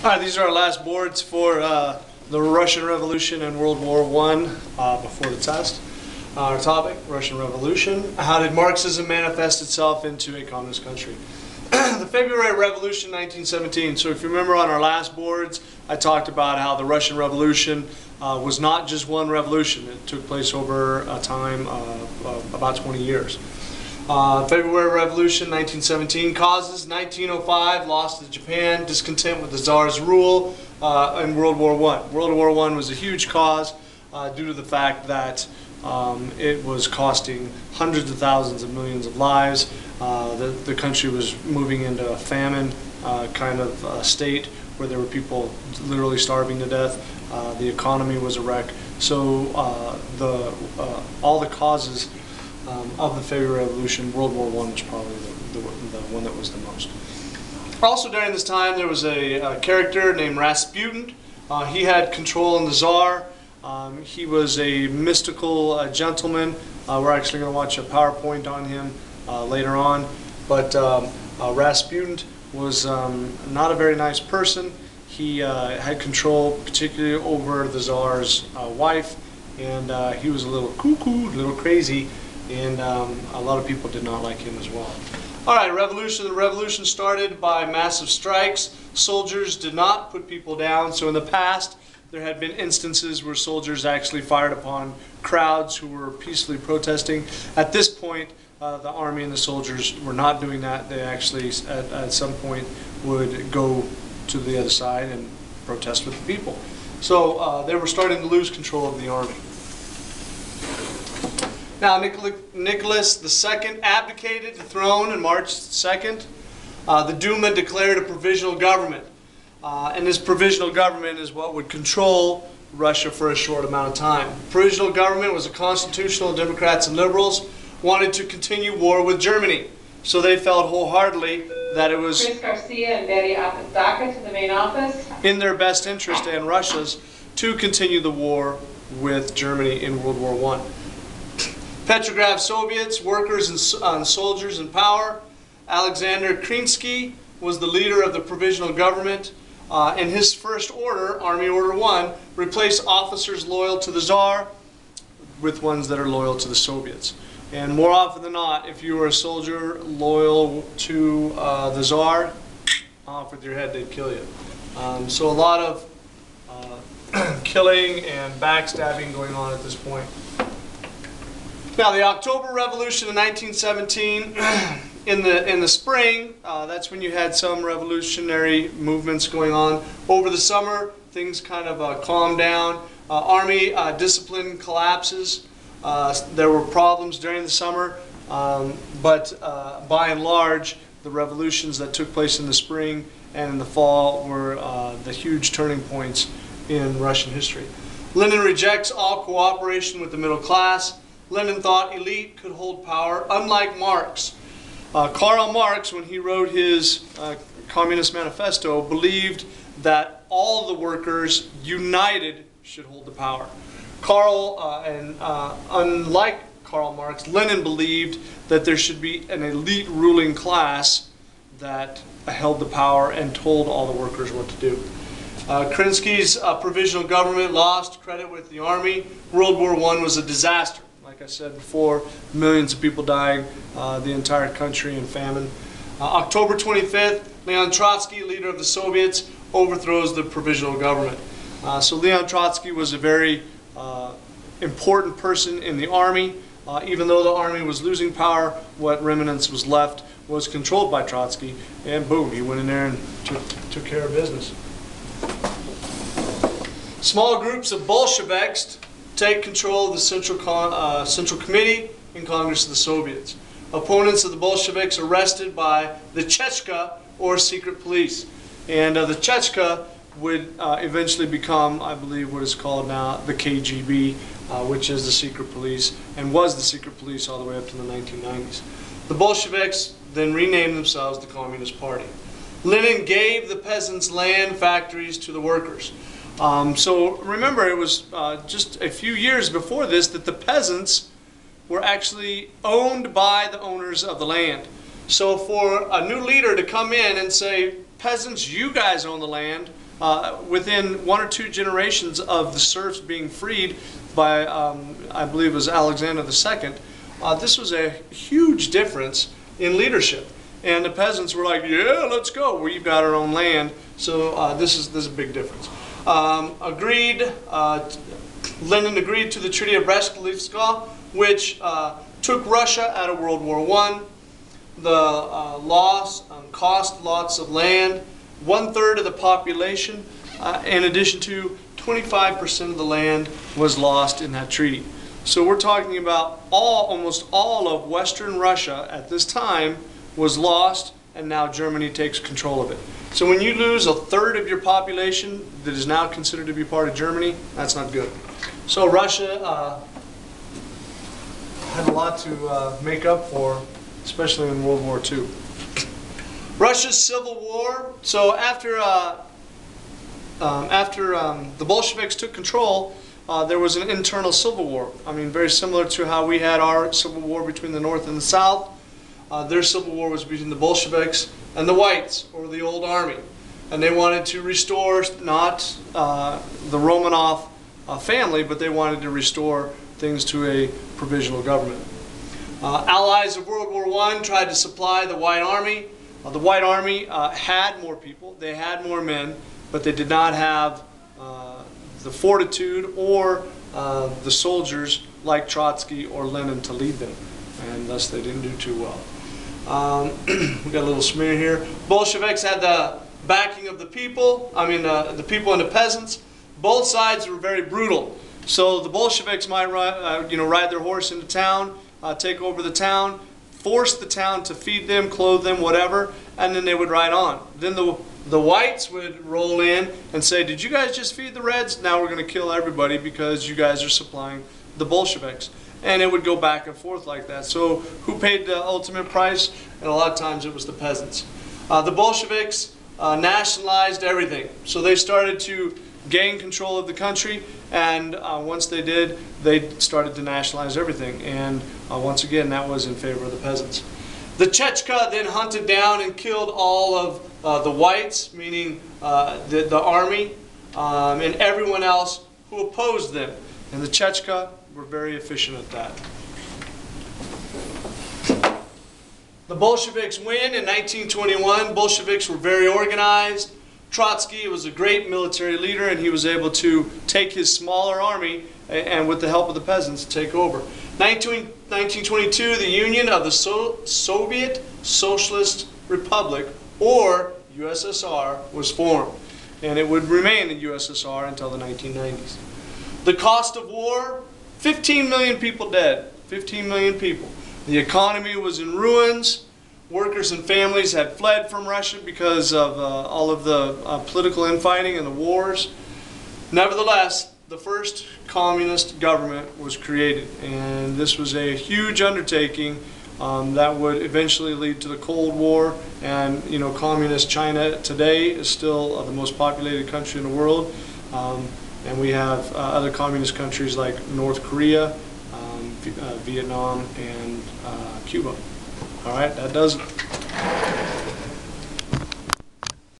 Hi, these are our last boards for the Russian Revolution and World War I before the test. Our topic, Russian Revolution. How did Marxism manifest itself into a communist country? The February Revolution, 1917. So if you remember on our last boards, I talked about how the Russian Revolution was not just one revolution. It took place over a time of about 20 years. February Revolution, 1917. Causes: 1905, loss to Japan, discontent with the Tsar's rule, and World War I. World War I was a huge cause due to the fact that it was costing hundreds of thousands of millions of lives. The country was moving into a famine kind of state where there were people literally starving to death. The economy was a wreck. So all the causes of the February Revolution, World War I was probably the one that was the most. Also during this time there was a character named Rasputin. He had control in the Tsar. He was a mystical gentleman. We're actually going to watch a PowerPoint on him later on. But Rasputin was not a very nice person. He had control particularly over the Tsar's wife, and he was a little cuckoo, a little crazy, and a lot of people did not like him as well. Alright, revolution. The revolution started by massive strikes. Soldiers did not put people down. So in the past, there had been instances where soldiers actually fired upon crowds who were peacefully protesting. At this point, the army and the soldiers were not doing that. They actually, at some point, would go to the other side and protest with the people. So they were starting to lose control of the army. Now, Nicholas II abdicated the throne on March 2nd. The Duma declared a provisional government. And this provisional government is what would control Russia for a short amount of time. The provisional government was a constitutional Democrats and liberals wanted to continue war with Germany. So they felt wholeheartedly that it was Chris Garcia and Betty Apodaca to the main office. In their best interest and Russia's to continue the war with Germany in World War I. Petrograd Soviets, workers and soldiers in power. Alexander Kerensky was the leader of the provisional government. In his first order, Army Order 1, replaced officers loyal to the Tsar with ones that are loyal to the Soviets. And more often than not, if you were a soldier loyal to the Tsar, off with your head, they'd kill you. So a lot of killing and backstabbing going on at this point. Now, the October Revolution of 1917, in the spring, that's when you had some revolutionary movements going on. Over the summer, things kind of calmed down. Army discipline collapses. There were problems during the summer, but by and large, the revolutions that took place in the spring and in the fall were the huge turning points in Russian history. Lenin rejects all cooperation with the middle class. Lenin thought elite could hold power, unlike Marx. Karl Marx, when he wrote his Communist Manifesto, believed that all the workers united should hold the power. Unlike Karl Marx, Lenin believed that there should be an elite ruling class that held the power and told all the workers what to do. Kerensky's provisional government lost credit with the army. World War I was a disaster. Like I said before, millions of people dying, the entire country in famine. October 25th, Leon Trotsky, leader of the Soviets, overthrows the provisional government. So Leon Trotsky was a very important person in the army. Even though the army was losing power, what remnants was left was controlled by Trotsky, and boom, he went in there and took care of business. Small groups of Bolsheviks take control of the Central Committee in Congress of the Soviets. Opponents of the Bolsheviks arrested by the Chechka, or secret police. And the Chechka would eventually become, I believe, what is called now the KGB, which is the secret police, and was the secret police all the way up to the 1990s. The Bolsheviks then renamed themselves the Communist Party. Lenin gave the peasants land, factories to the workers. So remember, it was just a few years before this that the peasants were actually owned by the owners of the land. So for a new leader to come in and say, peasants, you guys own the land, within 1 or 2 generations of the serfs being freed by, I believe it was Alexander II, this was a huge difference in leadership. And the peasants were like, yeah, let's go. We've got our own land. So this is a big difference. Lenin agreed to the Treaty of Brest-Litovsk, which took Russia out of World War I. The cost lots of land, 1/3 of the population, in addition to 25% of the land was lost in that treaty. So we're talking about almost all of Western Russia at this time was lost, and now Germany takes control of it. So when you lose 1/3 of your population that is now considered to be part of Germany, that's not good. So Russia had a lot to make up for, especially in World War II. Russia's Civil War. So after the Bolsheviks took control, there was an internal civil war. I mean, very similar to how we had our civil war between the North and the South. Their civil war was between the Bolsheviks and the Whites, or the old army. And they wanted to restore not the Romanov family, but they wanted to restore things to a provisional government. Allies of World War I tried to supply the White Army. The White Army had more people, they had more men, but they did not have the fortitude or the soldiers like Trotsky or Lenin to lead them, and thus they didn't do too well. We got a little smear here. Bolsheviks had the backing of the people, the people and the peasants. Both sides were very brutal. So the Bolsheviks might ride their horse into town, take over the town, force the town to feed them, clothe them, whatever, and then they would ride on. Then the whites would roll in and say, did you guys just feed the Reds? Now we're going to kill everybody because you guys are supplying the Bolsheviks. And it would go back and forth like that. So who paid the ultimate price? And a lot of times it was the peasants. The Bolsheviks nationalized everything. So they started to gain control of the country, and once they did, they started to nationalize everything. And once again, that was in favor of the peasants. The Chechka then hunted down and killed all of the whites, meaning the army, and everyone else who opposed them. And the Chechka were very efficient at that. The Bolsheviks win in 1921. Bolsheviks were very organized. Trotsky was a great military leader, and he was able to take his smaller army and with the help of the peasants take over. 1922, the Union of the Soviet Socialist Republic, or USSR, was formed, and it would remain the USSR until the 1990s. The cost of war, 15 million people dead, 15 million people. The economy was in ruins. Workers and families had fled from Russia because of all of the political infighting and the wars. Nevertheless, the first communist government was created, and this was a huge undertaking that would eventually lead to the Cold War. And communist China today is still the most populated country in the world, and we have other communist countries like North Korea, Vietnam, and Cuba. All right, that does it.